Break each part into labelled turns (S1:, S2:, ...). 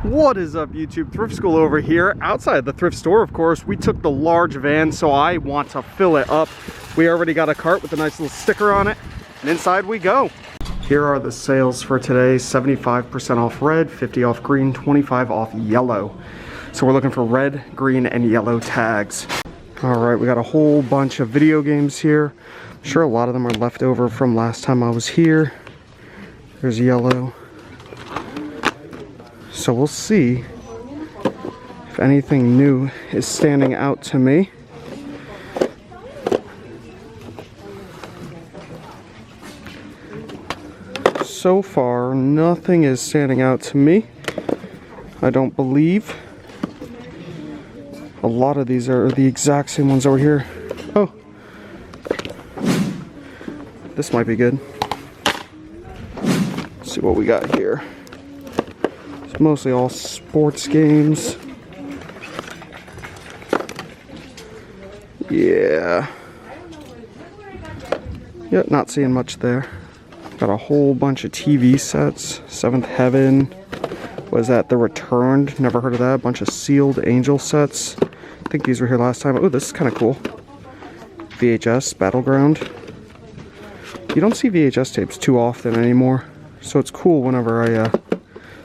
S1: What is up, YouTube? Thrift School over here. Outside the thrift store, of course, we took the large van, so I want to fill it up. We already got a cart with a nice little sticker on it, and inside we go. Here are the sales for today. 75% off red, 50 off green, 25 off yellow. So we're looking for red, green, and yellow tags. All right, we got a whole bunch of video games here. I'm sure a lot of them are left over from last time I was here. There's yellow. So we'll see if anything new is standing out to me. So far, nothing is standing out to me. I don't believe. A lot of these are the exact same ones over here. Oh, this might be good. Let's see what we got here. It's mostly all sports games. Yeah. Yep, not seeing much there. Got a whole bunch of TV sets. Seventh Heaven. What is that? The Returned. Never heard of that. A bunch of Sealed Angel sets. I think these were here last time. Oh, this is kind of cool. VHS Battleground. You don't see VHS tapes too often anymore, so it's cool whenever I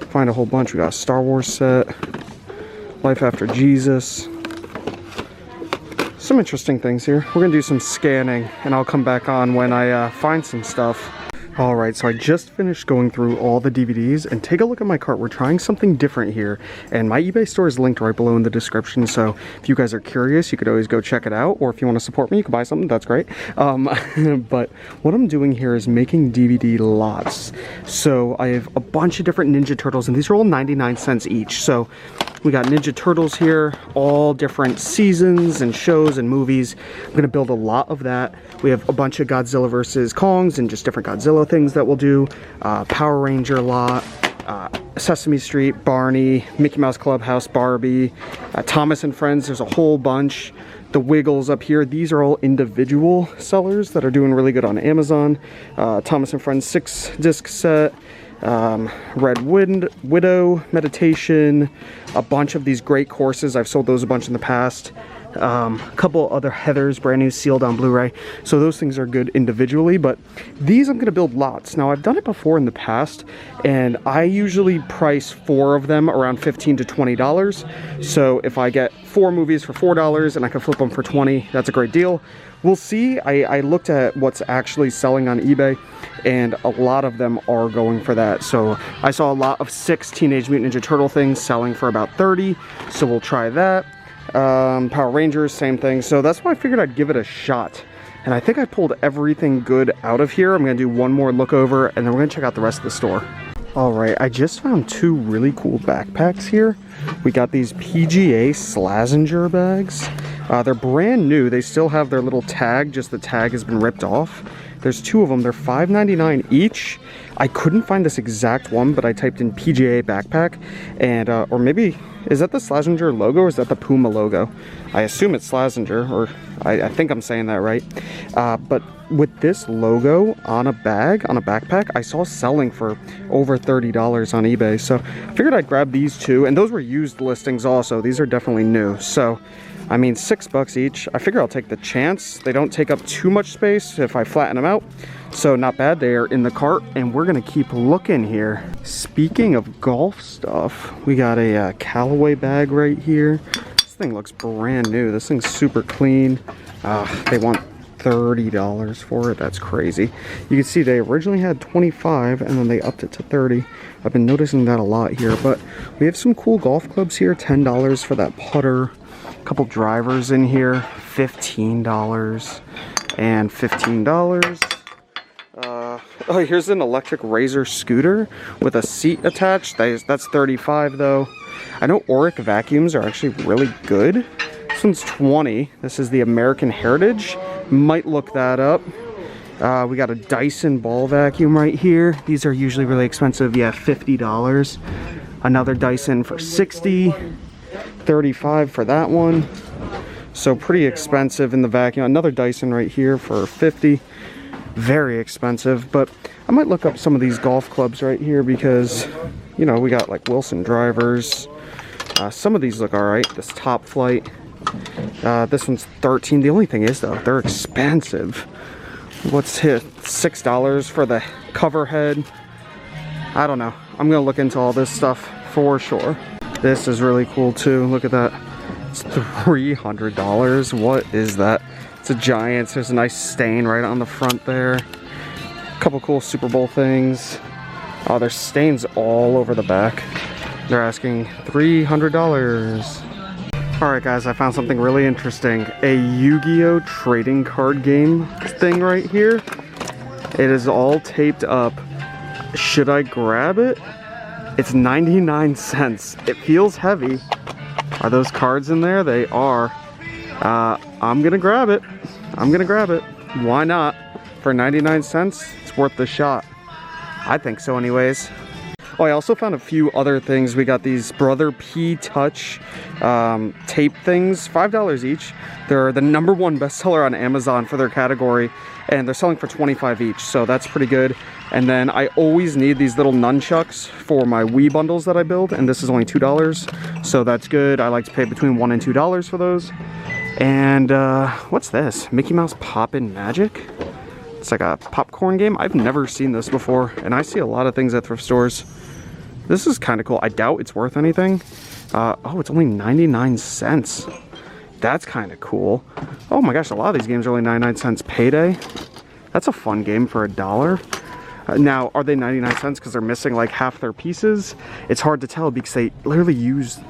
S1: find a whole bunch. We got a Star Wars set. Life After Jesus. Some interesting things here. We're gonna do some scanning, and I'll come back on when I find some stuff. Alright, so I just finished going through all the DVDs, and take a look at my cart. We're trying something different here, and my eBay store is linked right below in the description, so if you guys are curious, you could always go check it out, or if you want to support me, you can buy something, that's great. But what I'm doing here is making DVD lots. So I have a bunch of different Ninja Turtles, and these are all 99 cents each. So we got Ninja Turtles here, all different seasons and shows and movies. I'm going to build a lot of that. We have a bunch of Godzilla vs. Kongs and just different Godzilla things that we'll do. Power Ranger lot, Sesame Street, Barney, Mickey Mouse Clubhouse, Barbie, Thomas and Friends. There's a whole bunch. The Wiggles up here. These are all individual sellers that are doing really good on Amazon. Thomas and Friends 6-disc set. Red Widow, Meditation, a bunch of these great courses. I've sold those a bunch in the past. A couple other Heathers, brand new, sealed on Blu-ray. So those things are good individually, but these I'm going to build lots. Now, I've done it before in the past, and I usually price 4 of them around $15 to $20. So if I get 4 movies for $4 and I can flip them for $20, that's a great deal. We'll see. I looked at what's actually selling on eBay, and a lot of them are going for that. So I saw a lot of 6 Teenage Mutant Ninja Turtle things selling for about $30, so we'll try that. Power Rangers, same thing. So that's why I figured I'd give it a shot. And I think I pulled everything good out of here. I'm going to do one more look over, and then we're going to check out the rest of the store. Alright, I just found 2 really cool backpacks here. We got these PGA Slazenger bags. They're brand new. They still have their little tag, just the tag has been ripped off. There's 2 of them. They're $5.99 each. I couldn't find this exact one, but I typed in PGA backpack, and or maybe, is that the Slazenger logo or is that the Puma logo? I assume it's Slazenger, or I think I'm saying that right. But with this logo on a bag, on a backpack, I saw selling for over $30 on eBay. So I figured I'd grab these 2, and those were used listings also. These are definitely new. So I mean, $6 each. I figure I'll take the chance. They don't take up too much space if I flatten them out. So not bad. They are in the cart, and we're going to keep looking here. Speaking of golf stuff, we got a Callaway bag right here. This thing looks brand new. This thing's super clean. They want $30 for it. That's crazy. You can see they originally had 25 and then they upped it to 30. I've been noticing that a lot here, but we have some cool golf clubs here. $10 for that putter. Couple drivers in here, $15 and $15. Oh, here's an electric Razor scooter with a seat attached. That's $35 though. I know Oric vacuums are actually really good. This one's $20. This is the American Heritage. Might look that up. We got a Dyson ball vacuum right here. These are usually really expensive. Yeah, $50. Another Dyson for $60. $35 for that one. So pretty expensive in the vacuum. Another Dyson right here for $50. Very expensive, but I might look up some of these golf clubs right here because you know, we got like Wilson drivers. Some of these look alright. This Top Flight. This one's 13. The only thing is though, they're expensive. What's hit? $6 for the cover head. I don't know. I'm gonna look into all this stuff for sure. This is really cool too. Look at that. It's $300. What is that? It's a Giants. There's a nice stain right on the front there. A couple cool Super Bowl things. Oh, there's stains all over the back. They're asking $300. Alright guys, I found something really interesting. A Yu-Gi-Oh! Trading card game thing right here. It is all taped up. Should I grab it? It's 99 cents. It feels heavy. Are those cards in there? They are. I'm gonna grab it. I'm gonna grab it. Why not? For 99 cents, it's worth the shot. I think so anyways. Oh, I also found a few other things. We got these Brother P Touch tape things, $5 each. They're the #1 bestseller on Amazon for their category, and they're selling for $25 each, so that's pretty good. And then I always need these little nunchucks for my Wii bundles that I build, and this is only $2, so that's good. I like to pay between $1 and $2 for those. And what's this? Mickey Mouse Poppin' Magic? It's like a popcorn game. I've never seen this before, and I see a lot of things at thrift stores. This is kind of cool. I doubt it's worth anything. Oh, it's only 99 cents. That's kind of cool. Oh my gosh, a lot of these games are only 99 cents. Payday. That's a fun game for $1. Now, are they 99 cents because they're missing like half their pieces? It's hard to tell because they literally use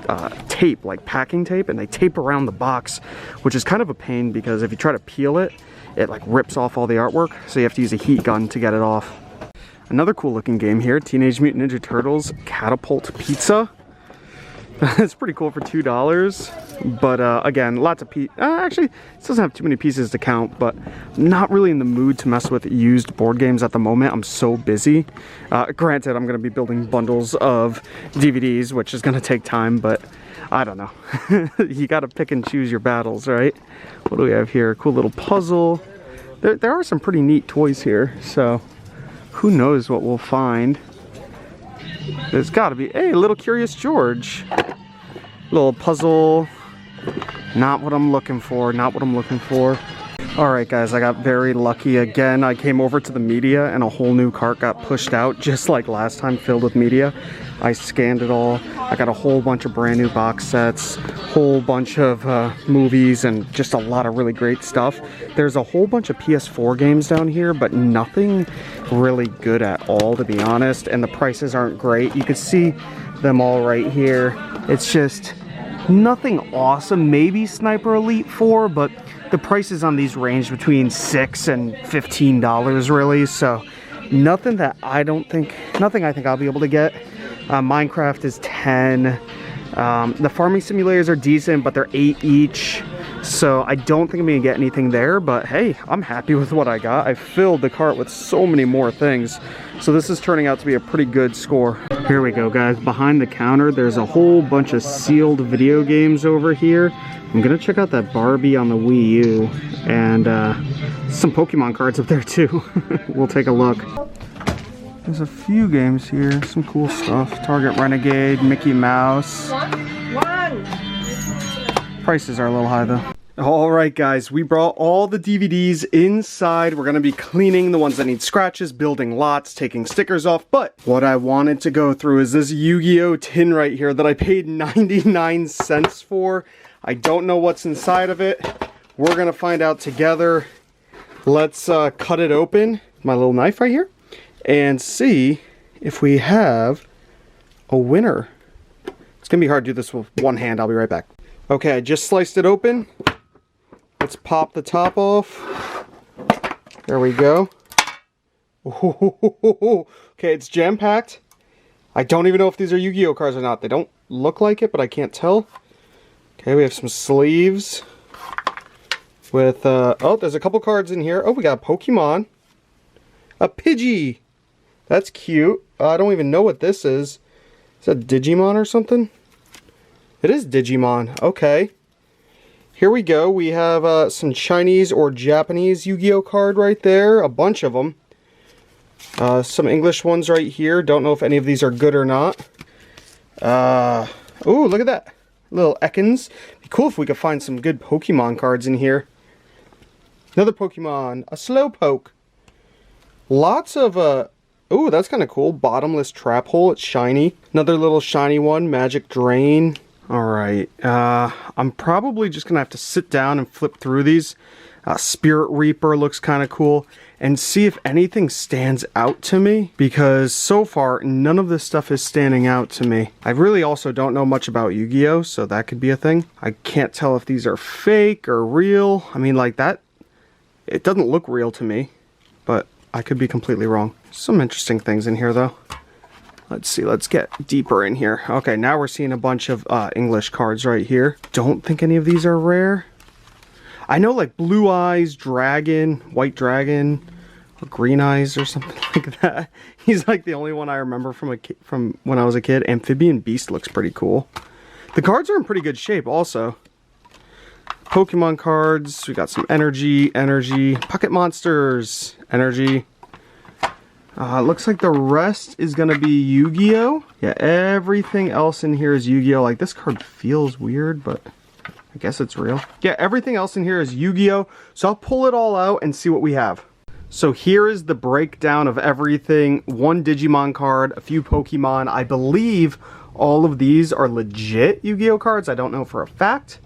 S1: tape, like packing tape, and they tape around the box, which is kind of a pain because if you try to peel it, it like rips off all the artwork, so you have to use a heat gun to get it off. Another cool looking game here, Teenage Mutant Ninja Turtles Catapult Pizza. It's pretty cool for $2, but again, lots of actually, it doesn't have too many pieces to count, but not really in the mood to mess with used board games at the moment. I'm so busy. Granted, I'm going to be building bundles of DVDs, which is going to take time, but I don't know. You got to pick and choose your battles, right? What do we have here? Cool little puzzle. There are some pretty neat toys here, so who knows what we'll find. There's got to be, hey, Little Curious George. Little puzzle. Not what I'm looking for, not what I'm looking for. Alright guys, I got very lucky again. I came over to the media and a whole new cart got pushed out, just like last time, filled with media. I scanned it all. I got a whole bunch of brand new box sets, whole bunch of movies, and just a lot of really great stuff. There's a whole bunch of PS4 games down here, but nothing really good at all, to be honest, and the prices aren't great. You can see them all right here. It's just nothing awesome. Maybe Sniper Elite 4, but the prices on these range between $6 and $15 really, so nothing I think I'll be able to get. Minecraft is 10. The farming simulators are decent, but they're 8 each, so I don't think I'm gonna get anything there, but hey, I'm happy with what I got. I filled the cart with so many more things, so this is turning out to be a pretty good score. Here we go guys, behind the counter there's a whole bunch of sealed video games over here. I'm gonna check out that Barbie on the Wii U, and some Pokemon cards up there too. We'll take a look. There's a few games here, some cool stuff. Target Renegade, Mickey Mouse. Prices are a little high though. Alright guys, we brought all the DVDs inside. We're going to be cleaning the ones that need scratches, building lots, taking stickers off. But what I wanted to go through is this Yu-Gi-Oh tin right here that I paid 99 cents for. I don't know what's inside of it. We're going to find out together. Let's cut it open, my little knife right here, and see if we have a winner. It's going to be hard to do this with one hand. I'll be right back. Okay, I just sliced it open. Let's pop the top off. There we go. Okay, it's jam-packed. I don't even know if these are Yu-Gi-Oh cards or not. They don't look like it, but I can't tell. Okay, we have some sleeves with, oh, there's a couple cards in here. Oh, we got Pokemon. A Pidgey. That's cute. I don't even know what this is. Is that Digimon or something? It is Digimon. Okay. Here we go. We have some Chinese or Japanese Yu-Gi-Oh card right there. A bunch of them. Some English ones right here. Don't know if any of these are good or not. Ooh, look at that. Little Ekans. Be cool if we could find some good Pokemon cards in here. Another Pokemon. A Slowpoke. Lots of, ooh, that's kind of cool. Bottomless Trap Hole. It's shiny. Another little shiny one. Magic Drain. Alright. I'm probably just going to have to sit down and flip through these. Spirit Reaper looks kind of cool. And see if anything stands out to me, because so far none of this stuff is standing out to me. I really also don't know much about Yu-Gi-Oh, so that could be a thing. I can't tell if these are fake or real. I mean, like that, it doesn't look real to me, but I could be completely wrong. Some interesting things in here though. Let's see, let's get deeper in here. Okay, now we're seeing a bunch of English cards right here. Don't think any of these are rare. I know like Blue Eyes, Dragon, White Dragon, or Green Eyes or something like that. He's like the only one I remember from when I was a kid. Amphibian Beast looks pretty cool. The cards are in pretty good shape also. Pokemon cards, we got some Energy, Pocket Monsters, Energy. Looks like the rest is going to be Yu-Gi-Oh! Yeah, everything else in here is Yu-Gi-Oh! Like this card feels weird, but I guess it's real. Yeah, everything else in here is Yu-Gi-Oh! So I'll pull it all out and see what we have. So here is the breakdown of everything. One Digimon card, a few Pokemon. I believe all of these are legit Yu-Gi-Oh! Cards. I don't know for a fact.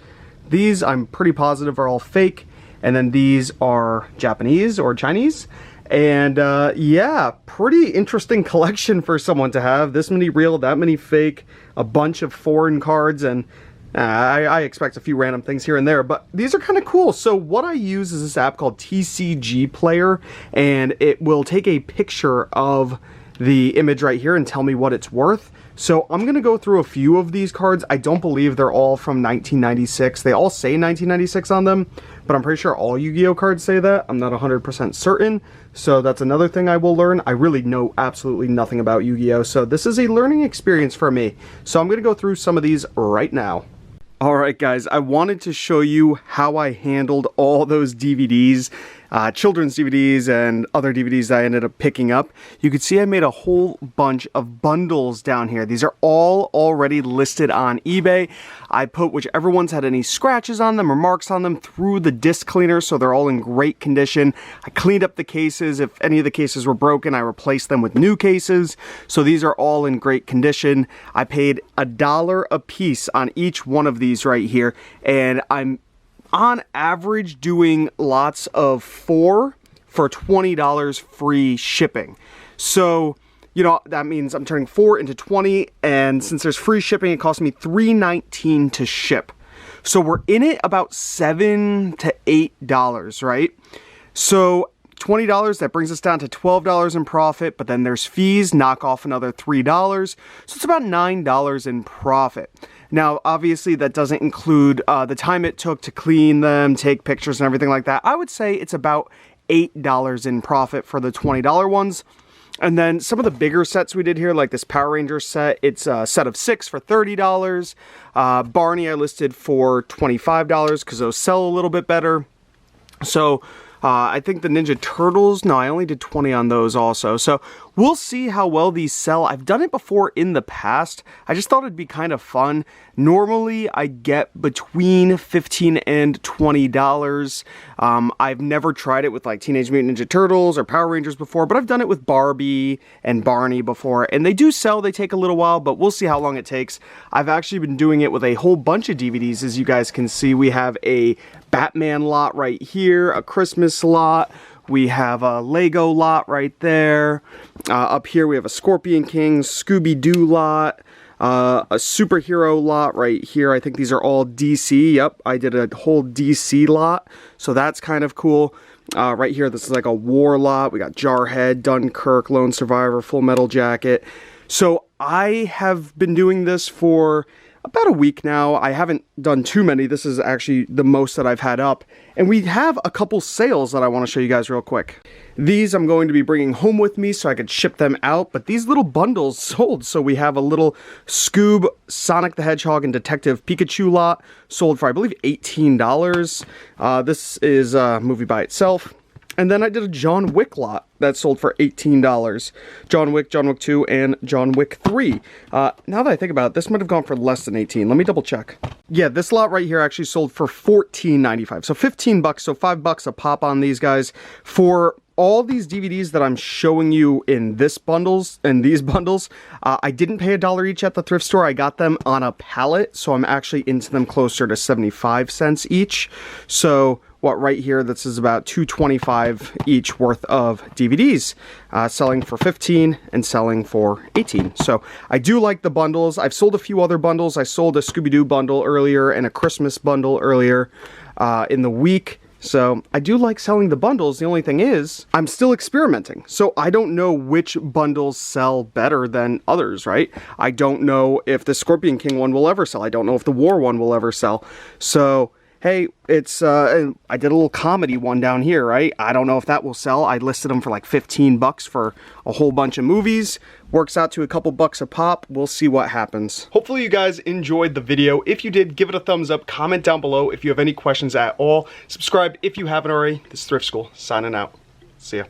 S1: These, I'm pretty positive, are all fake. And then these are Japanese or Chinese. And yeah, pretty interesting collection for someone to have. This many real, that many fake, a bunch of foreign cards, and I expect a few random things here and there, but these are kind of cool. So what I use is this app called TCG Player, and it will take a picture of the image right here and tell me what it's worth. So I'm going to go through a few of these cards. I don't believe they're all from 1996. They all say 1996 on them, but I'm pretty sure all Yu-Gi-Oh cards say that. I'm not 100% certain, so that's another thing I will learn. I really know absolutely nothing about Yu-Gi-Oh, so this is a learning experience for me. So I'm going to go through some of these right now. Alright guys, I wanted to show you how I handled all those DVDs, children's DVDs and other DVDs I ended up picking up. You can see I made a whole bunch of bundles down here. These are all already listed on eBay. I put whichever ones had any scratches on them or marks on them through the disc cleaner, so they're all in great condition. I cleaned up the cases. If any of the cases were broken, I replaced them with new cases. So these are all in great condition. I paid $1 a piece on each one of these right here, and I'm on average doing lots of 4 for $20 free shipping. So, you know, that means I'm turning 4 into 20, and since there's free shipping, it costs me $3.19 to ship. So we're in it about $7 to $8, right? So $20, that brings us down to $12 in profit, but then there's fees, knock off another $3, so it's about $9 in profit. Now, obviously, that doesn't include the time it took to clean them, take pictures, and everything like that. I would say it's about $8 in profit for the $20 ones. And then some of the bigger sets we did here, like this Power Rangers set, it's a set of 6 for $30. Barney I listed for $25 because those sell a little bit better. So I think the Ninja Turtles, no, I only did 20 on those also. So we'll see how well these sell. I've done it before in the past. I just thought it'd be kind of fun. Normally, I get between $15 and $20. I've never tried it with like Teenage Mutant Ninja Turtles or Power Rangers before, but I've done it with Barbie and Barney before, and they do sell. They take a little while, but we'll see how long it takes. I've actually been doing it with a whole bunch of DVDs. As you guys can see, we have a Batman lot right here, a Christmas lot. We have a Lego lot right there. Up here we have a Scorpion King, Scooby-Doo lot, a superhero lot right here. I think these are all DC. Yep, I did a whole DC lot, so that's kind of cool. Right here, this is like a war lot. We got Jarhead, Dunkirk, Lone Survivor, Full Metal Jacket. So I have been doing this for about a week now. I haven't done too many. This is actually the most that I've had up. And we have a couple sales that I want to show you guys real quick. These I'm going to be bringing home with me so I could ship them out. But these little bundles sold. So we have a little Scoob, Sonic the Hedgehog, and Detective Pikachu lot. Sold for, I believe, $18. This is a movie by itself. And then I did a John Wick lot that sold for $18. John Wick 2, and John Wick 3. Now that I think about it, this might have gone for less than 18. Let me double check. Yeah, this lot right here actually sold for $14.95. So 15 bucks, so $5 a pop on these guys. For all these DVDs that I'm showing you in these bundles, I didn't pay $1 each at the thrift store. I got them on a pallet, so I'm actually into them closer to 75 cents each. So what right here, this is about $2.25 each worth of DVDs, selling for 15 and selling for 18. So I do like the bundles. I've sold a few other bundles. I sold a Scooby-Doo bundle earlier and a Christmas bundle earlier in the week. So I do like selling the bundles. The only thing is, I'm still experimenting. So I don't know which bundles sell better than others, right? I don't know if the Scorpion King one will ever sell. I don't know if the War one will ever sell. So hey, it's, I did a little comedy one down here, right? I don't know if that will sell. I listed them for like 15 bucks for a whole bunch of movies. Works out to a couple bucks a pop. We'll see what happens. Hopefully you guys enjoyed the video. If you did, give it a thumbs up. Comment down below if you have any questions at all. Subscribe if you haven't already. This is Thrift School, signing out. See ya.